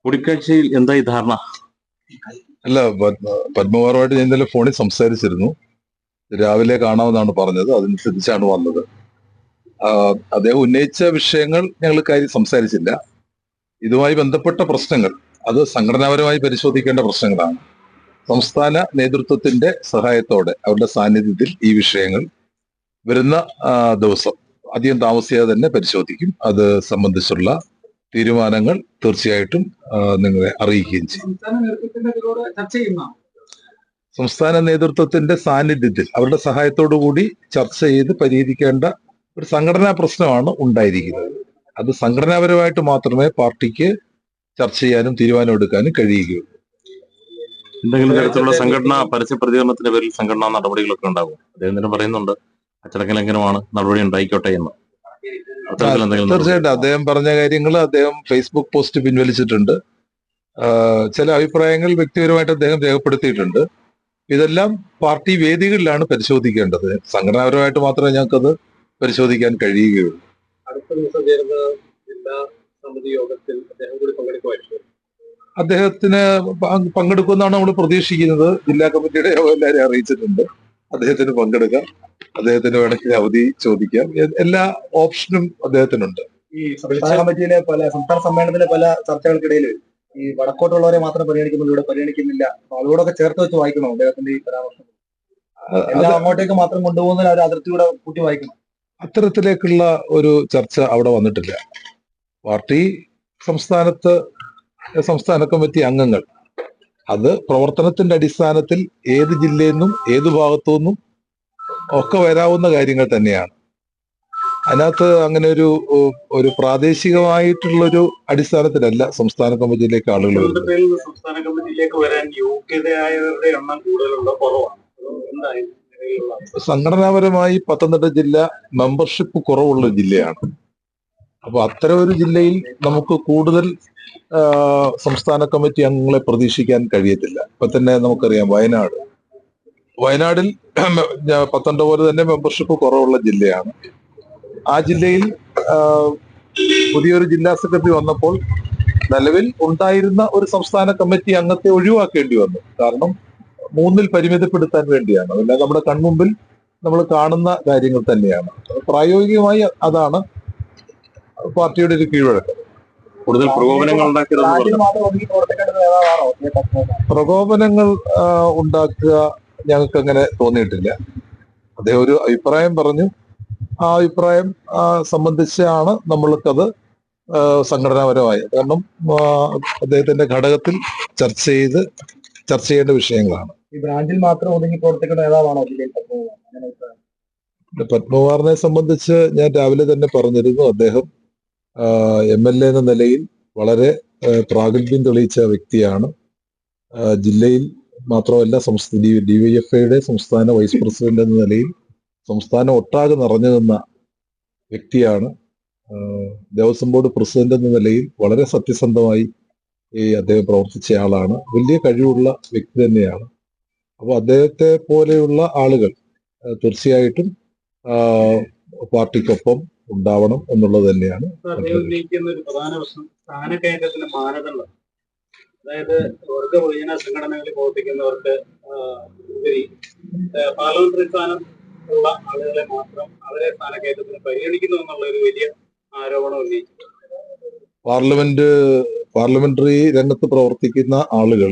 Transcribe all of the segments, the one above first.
കൂടിക്കാഴ്ചയിൽ എന്തായി ധാരണ? അല്ല, പത്മകുമാറുമായിട്ട് ഞാൻ ഇന്നലെ ഫോണിൽ സംസാരിച്ചിരുന്നു. രാവിലെ കാണാമെന്നാണ് പറഞ്ഞത്. അതനുസരിച്ചാണ് വന്നത്. അദ്ദേഹം ഉന്നയിച്ച വിഷയങ്ങൾ ഞങ്ങൾ കാര്യം സംസാരിച്ചില്ല. ഇതുമായി ബന്ധപ്പെട്ട പ്രശ്നങ്ങൾ അത് സംഘടനാപരമായി പരിശോധിക്കേണ്ട പ്രശ്നങ്ങളാണ്. സംസ്ഥാന നേതൃത്വത്തിന്റെ സഹായത്തോടെ അവരുടെ സാന്നിധ്യത്തിൽ ഈ വിഷയങ്ങൾ വരുന്ന ദിവസം അധികം താമസിയാതെ തന്നെ പരിശോധിക്കും. അത് സംബന്ധിച്ചുള്ള തീരുമാനങ്ങൾ തീർച്ചയായിട്ടും നിങ്ങളെ അറിയിക്കുകയും ചെയ്യും. സംസ്ഥാന നേതൃത്വത്തിന്റെ സാന്നിധ്യത്തിൽ അവരുടെ സഹായത്തോടു കൂടി ചർച്ച ചെയ്ത് പരിഹരിക്കേണ്ട ഒരു സംഘടനാ പ്രശ്നമാണ് ഉണ്ടായിരിക്കുന്നത്. അത് സംഘടനാപരമായിട്ട് മാത്രമേ പാർട്ടിക്ക് ചർച്ച ചെയ്യാനും തീരുമാനമെടുക്കാനും കഴിയുകയുള്ളൂ. എന്തെങ്കിലും തരത്തിലുള്ള സംഘടനാ പരസ്യ പ്രതികരണത്തിന്റെ പേരിൽ സംഘടനാ നടപടികളൊക്കെ ഉണ്ടാകും. അദ്ദേഹം തന്നെ പറയുന്നുണ്ട് അച്ചടക്ക ലംഘനമാണ്, നടപടി ഉണ്ടായിക്കോട്ടെ എന്ന്. തീർച്ചയായിട്ടും അദ്ദേഹം പറഞ്ഞ കാര്യങ്ങൾ അദ്ദേഹം ഫേസ്ബുക്ക് പോസ്റ്റ് പിൻവലിച്ചിട്ടുണ്ട്. ചില അഭിപ്രായങ്ങൾ വ്യക്തിപരമായിട്ട് അദ്ദേഹം രേഖപ്പെടുത്തിയിട്ടുണ്ട്. ഇതെല്ലാം പാർട്ടി വേദികളിലാണ് പരിശോധിക്കേണ്ടത്. സംഘടനാപരമായിട്ട് മാത്രമേ ഞങ്ങൾക്കത് പരിശോധിക്കാൻ കഴിയുകയുള്ളൂ. അടുത്ത ദിവസം ചേരുന്ന ജില്ലാ സമിതി യോഗത്തിൽ അദ്ദേഹം കൂടി പങ്കെടുക്കുമായിരുന്നു. അദ്ദേഹത്തിന് പങ്കെടുക്കുമെന്നാണ് നമ്മൾ പ്രതീക്ഷിക്കുന്നത്. ജില്ലാ കമ്മിറ്റിയുടെ യോഗം എല്ലാവരെയും അറിയിച്ചിട്ടുണ്ട്. അദ്ദേഹത്തിന് പങ്കെടുക്കാം, അദ്ദേഹത്തിന് വേണമെങ്കിൽ അവധി ചോദിക്കാം. എല്ലാ ഓപ്ഷനും അദ്ദേഹത്തിനുണ്ട്. ഈ സംസ്ഥാന കമ്മിറ്റിയിലെ സംസ്ഥാന സമ്മേളനത്തിലെ പല ചർച്ചകൾക്കിടയിൽ ഈ വടക്കോട്ടുള്ളവരെ മാത്രം പരിഗണിക്കുന്നുള്ളൂ, ഇവിടെ പരിഗണിക്കുന്നില്ല. അതോടൊക്കെ ചേർത്ത് വെച്ച് വായിക്കണം അദ്ദേഹത്തിന്റെ ഈ പരാമർശം. എല്ലാം അങ്ങോട്ടേക്ക് മാത്രം കൊണ്ടുപോകുന്ന ഒരു അതിർത്തിയുടെ കൂട്ടി വായിക്കണം. അത്തരത്തിലേക്കുള്ള ഒരു ചർച്ച അവിടെ വന്നിട്ടില്ല. പാർട്ടി സംസ്ഥാന കമ്മിറ്റി അംഗങ്ങൾ അത് പ്രവർത്തനത്തിന്റെ അടിസ്ഥാനത്തിൽ ഏത് ജില്ലയിൽ നിന്നും ഏത് ഭാഗത്തു നിന്നും ഒക്കെ വരാവുന്ന കാര്യങ്ങൾ തന്നെയാണ്. അതിനകത്ത് അങ്ങനെ ഒരു പ്രാദേശികമായിട്ടുള്ളൊരു അടിസ്ഥാനത്തിലല്ല സംസ്ഥാന കമ്മിറ്റിയിലേക്ക് ആളുകൾ വരുന്നത്. സംസ്ഥാന കമ്മിറ്റിയിലേക്ക് വരാൻ യോഗ്യതയായവരുടെ എണ്ണം കൂടുതലുള്ള കുറവാണ്. സംഘടനാപരമായി പത്തനംതിട്ട ജില്ല മെമ്പർഷിപ്പ് കുറവുള്ള ജില്ലയാണ്. അപ്പൊ അത്തരം ഒരു ജില്ലയിൽ നമുക്ക് കൂടുതൽ സംസ്ഥാന കമ്മിറ്റി അംഗങ്ങളെ പ്രതീക്ഷിക്കാൻ കഴിയത്തില്ല. ഇപ്പൊ തന്നെ നമുക്കറിയാം വയനാടിൽ പത്തനംതിട്ട പോലെ തന്നെ മെമ്പർഷിപ്പ് കുറവുള്ള ജില്ലയാണ്. ആ ജില്ലയിൽ പുതിയൊരു ജില്ലാ സെക്രട്ടറി വന്നപ്പോൾ നിലവിൽ ഉണ്ടായിരുന്ന ഒരു സംസ്ഥാന കമ്മിറ്റി അംഗത്തെ ഒഴിവാക്കേണ്ടി വന്നു. കാരണം 3 പരിമിതപ്പെടുത്താൻ വേണ്ടിയാണ്. അതെല്ലാം നമ്മുടെ കൺമുമ്പിൽ നമ്മൾ കാണുന്ന കാര്യങ്ങൾ തന്നെയാണ്. പ്രായോഗികമായി അതാണ് പാർട്ടിയുടെ ഒരു കീഴ്വഴക്കം. കൂടുതൽ പ്രകോപനങ്ങൾ ഉണ്ടാക്കുക ഞങ്ങൾക്ക് അങ്ങനെ തോന്നിയിട്ടില്ല. അദ്ദേഹം ഒരു അഭിപ്രായം പറഞ്ഞു. ആ അഭിപ്രായം സംബന്ധിച്ചാണ് നമ്മൾക്കത് സംഘടനാപരമായി, കാരണം അദ്ദേഹത്തിന്റെ ഘടകത്തിൽ ചർച്ച ചെയ്യേണ്ട വിഷയങ്ങളാണ്. ഈ ബ്രാഞ്ചിൽ മാത്രം ഒതുങ്ങി പ്രവർത്തിക്കുന്ന നേതാവാണോ പത്മകുമാറിനെ സംബന്ധിച്ച് ഞാൻ രാവിലെ തന്നെ പറഞ്ഞിരുന്നു. അദ്ദേഹം MLA എന്ന നിലയിൽ വളരെ പ്രാഗൽഭ്യം തെളിയിച്ച വ്യക്തിയാണ്. ജില്ലയിൽ മാത്രമല്ല DYFIയുടെ സംസ്ഥാന വൈസ് പ്രസിഡന്റ് എന്ന നിലയിൽ സംസ്ഥാനം ഒട്ടാകെ നിറഞ്ഞു നിന്ന വ്യക്തിയാണ്. ദേവസ്വം ബോർഡ് പ്രസിഡന്റ് എന്ന നിലയിൽ വളരെ സത്യസന്ധമായി അദ്ദേഹം പ്രവർത്തിച്ച ആളാണ്. വലിയ കഴിവുള്ള വ്യക്തി തന്നെയാണ്. അപ്പോൾ അദ്ദേഹത്തെ പോലെയുള്ള ആളുകൾ തീർച്ചയായിട്ടും പാർട്ടിക്കൊപ്പം ഉണ്ടാവണം എന്നുള്ളത് തന്നെയാണ്. ഒരു പ്രധാന പ്രശ്നം സ്ഥാനക്കയറ്റത്തിന്റെ മാനദണ്ഡം. അതായത് വർഗ ബഹുജന സംഘടനകളിൽ പ്രവർത്തിക്കുന്നവർക്ക് പാർലമെന്ററി സ്ഥാനം ഉള്ള ആളുകളെ മാത്രം അവരെ സ്ഥാനക്കയറ്റത്തിന് പരിഗണിക്കുന്നു എന്നുള്ള ഒരു വലിയ ആരോപണം ഉന്നയിച്ചു. പാർലമെന്ററി രംഗത്ത് പ്രവർത്തിക്കുന്ന ആളുകൾ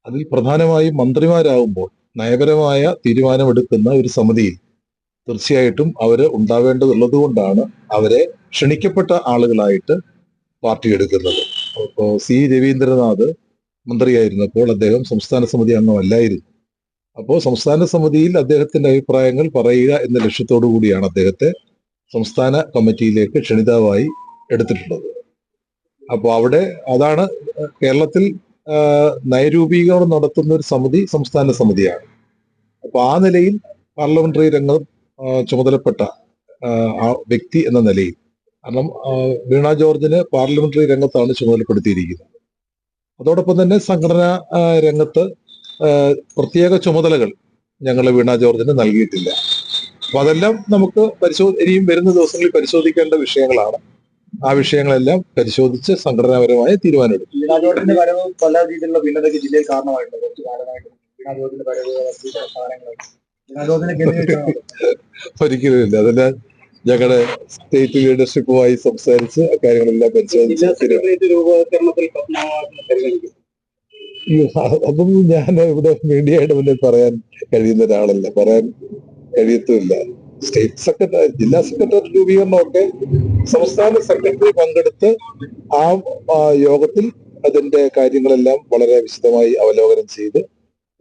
അതിൽ പ്രധാനമായും മന്ത്രിമാരാകുമ്പോൾ നയപരമായ തീരുമാനമെടുക്കുന്ന ഒരു സമിതിയിൽ തീർച്ചയായിട്ടും അവര് ഉണ്ടാവേണ്ടതുള്ളത് കൊണ്ടാണ് അവരെ ക്ഷണിക്കപ്പെട്ട ആളുകളായിട്ട് പാർട്ടി എടുക്കുന്നത്. ഇപ്പോൾ രവീന്ദ്രനാഥ് മന്ത്രിയായിരുന്നപ്പോൾ അദ്ദേഹം സംസ്ഥാന സമിതി അംഗമല്ലായിരുന്നു. അപ്പോൾ സംസ്ഥാന സമിതിയിൽ അദ്ദേഹത്തിന്റെ അഭിപ്രായങ്ങൾ പറയുക എന്ന ലക്ഷ്യത്തോടു കൂടിയാണ് അദ്ദേഹത്തെ സംസ്ഥാന കമ്മിറ്റിയിലേക്ക് ക്ഷണിതാവായി എടുത്തിട്ടുള്ളത്. അപ്പോൾ അവിടെ അതാണ് കേരളത്തിൽ നയരൂപീകരണം നടത്തുന്ന ഒരു സമിതി സംസ്ഥാന സമിതിയാണ്. അപ്പൊ ആ നിലയിൽ പാർലമെന്ററി രംഗം ചുമതലപ്പെട്ട വ്യക്തി എന്ന നിലയിൽ, കാരണം വീണ ജോർജിന് പാർലമെന്ററി രംഗത്താണ് ചുമതലപ്പെടുത്തിയിരിക്കുന്നത്. അതോടൊപ്പം തന്നെ സംഘടനാ രംഗത്ത് പ്രത്യേക ചുമതലകൾ ഞങ്ങൾ വീണ ജോർജിന് നൽകിയിട്ടില്ല. അപ്പൊ അതെല്ലാം നമുക്ക് ഇനിയും വരുന്ന ദിവസങ്ങളിൽ പരിശോധിക്കേണ്ട വിഷയങ്ങളാണ്. ആ വിഷയങ്ങളെല്ലാം പരിശോധിച്ച് സംഘടനാപരമായ തീരുമാനമെടുക്കും. വീണാജോർജിന്റെ വരവ് പല രീതിയിലുള്ള ഭിന്നതയ്ക്ക് ജില്ലയിൽ കാരണമായിട്ടുണ്ട്. കുറച്ച് കാലമായിട്ട് വീണാജോർജിന്റെ വരവ് വർദ്ധിച്ച സ്ഥാനങ്ങൾ വീണാജോർജിനെ കേന്ദ്രീകരിച്ചാണ്. ഒരിക്കലുമില്ല. അതെല്ലാം ഞങ്ങളുടെ സ്റ്റേറ്റ് ലീഡർഷിപ്പുമായി സംസാരിച്ച് അക്കാര്യങ്ങളെല്ലാം പരിശോധിച്ച് രൂപവൽക്കരണത്തിൽ പത്മനാഭനെ പരിഗണിക്കും. അതൊന്നും ഞാൻ ഇവിടെ മീഡിയയുടെ മുന്നിൽ പറയാൻ കഴിയുന്ന ഒരാളല്ല, പറയാൻ കഴിയത്തുമില്ല. സ്റ്റേറ്റ് സെക്രട്ടറി, ജില്ലാ സെക്രട്ടറി രൂപീകരണമൊക്കെ സംസ്ഥാന സെക്രട്ടറി പങ്കെടുത്ത് ആ യോഗത്തിൽ അതിന്റെ കാര്യങ്ങളെല്ലാം വളരെ വിശദമായി അവലോകനം ചെയ്ത്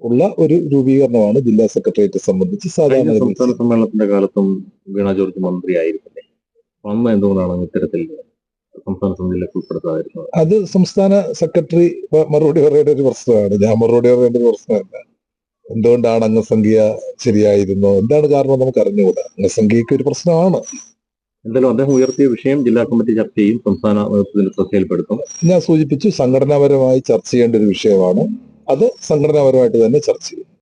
ഉള്ള ഒരു രൂപീകരണമാണ് ജില്ലാ സെക്രട്ടേറിയറ്റ് സംബന്ധിച്ച് സാധാരണ. സംസ്ഥാന സമ്മേളനത്തിന്റെ കാലത്തും വീണ ജോർജ് മന്ത്രിയായിരുന്നില്ലേ? അന്ന് എന്തുകൊണ്ടാണ് ഇത്തരത്തിൽ സംസ്ഥാന സമിതിയിലേക്ക് ഉൾപ്പെടുത്താതിരുന്നത്? അത് സംസ്ഥാന സെക്രട്ടറി മറുപടി പറയേണ്ട ഒരു പ്രശ്നമാണ്. ഞാൻ മറുപടി പറയേണ്ട ഒരു പ്രശ്നമല്ല. എന്തുകൊണ്ടാണ് അംഗസംഖ്യ ശരിയായിരുന്നോ, എന്താണ് കാരണം നമുക്ക് അറിഞ്ഞുകൂടാ. അംഗസംഖ്യക്ക് ഒരു പ്രശ്നമാണ്. എന്തായാലും അദ്ദേഹം ഉയർത്തിയ വിഷയം ജില്ലാ കമ്മിറ്റി ചർച്ച ചെയ്യും, സംസ്ഥാന നേതൃത്വത്തിന്റെ ശ്രദ്ധയിൽപ്പെടുത്തും. ഞാൻ സൂചിപ്പിച്ചു, സംഘടനാപരമായി ചർച്ച ചെയ്യേണ്ട ഒരു വിഷയമാണ്. അത് സംഘടനാപരമായിട്ട് തന്നെ ചർച്ച ചെയ്യും.